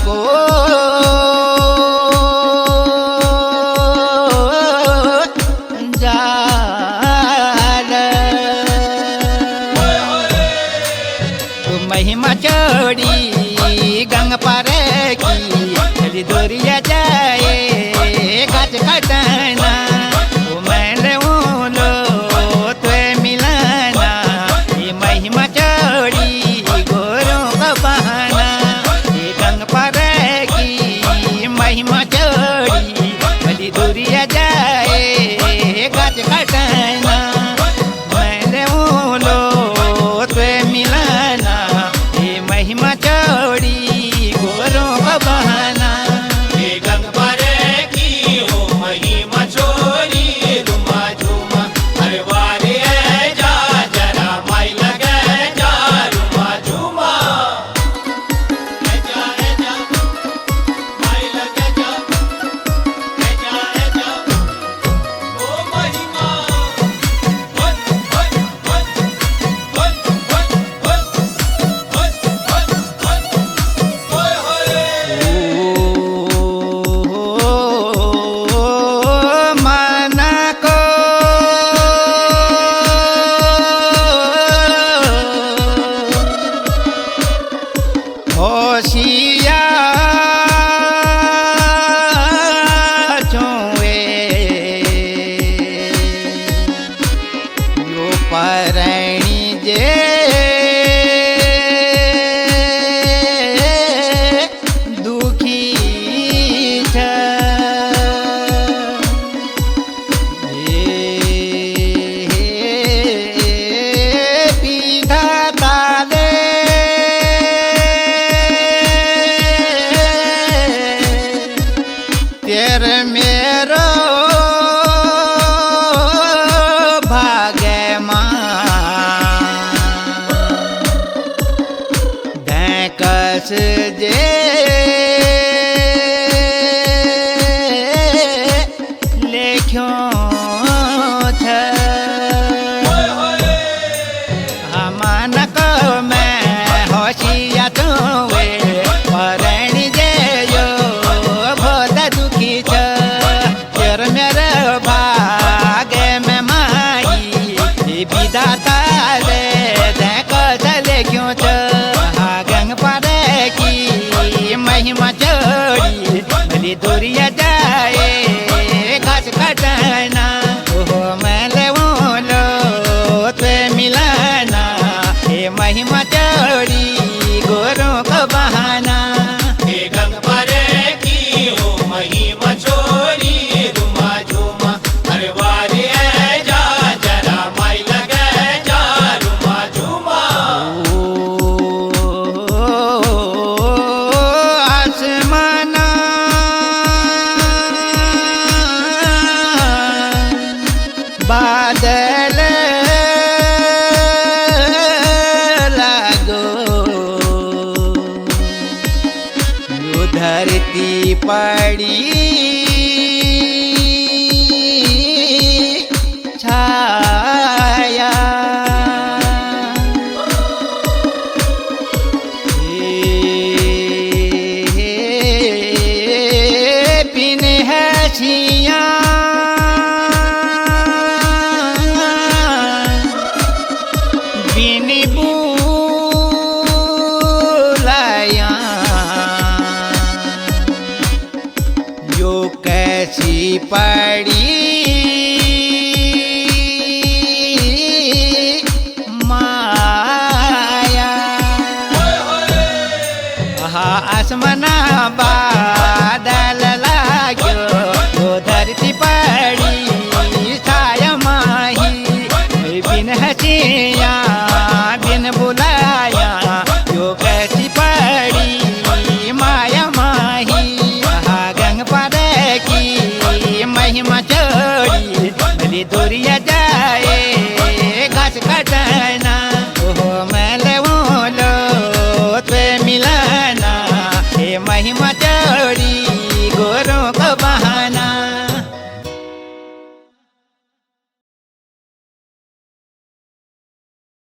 को जाल तू महिमा चोड़ी गंग पर की चली दूरिया जाए गाछ खटना मैंने लो तो मिलाना ये महिमा चोड़ी गोरों का बहाना ये गंग पर की महिमा चोड़ी चली दूरिया जाए गाछ खटना मैंने लो तो मिलाना ये महिमा चोड़ी गोरों का बहाना ये गंग पर की हो महिमा छोरी रुमा झूमा अरे वारे जा जरा माई लगे जा रुमा झूमा जा माई लगे जा ओ महिमा one one one one one one one होय होय मन को होशियार छुए यो परणी जे दुखी छ पीधा ताले तेर मेरो भागे ढैकस जे लेख्यो छ हमनक मैं होशिया तुवे परणी जे यो बहुत दुखी छ तेर मेरे भागे में माई विधाता ले देखस लेख्यो छ गंग पर की महिमा चोड़ी भली दूरिया जाए घास खटना ओहो मैं ले लो तो मिलाना ये महिमा चोड़ी गोरों का बहाना ये गंग पर की हो महिमा छोरी रुमा झूमा अरे वारे जा जरा माई लगे जा रुमा झूमा आसमाना बादल लागो यो धरती पड़ी छाया बिन हसिया बिन बुलाया यो कैसी पड़ी माया आसमना बादल लाग्यो यो धरती पड़ी छाया माही बिन हसिया बिन बुलाया यो कैसी पड़ी माया माही गंग पर की महिमा चोड़ी भली दूरिया जाए घास खटना ओहो मैं ले लो तो मिलाना ये महिमा चोड़ी गोरों को बहाना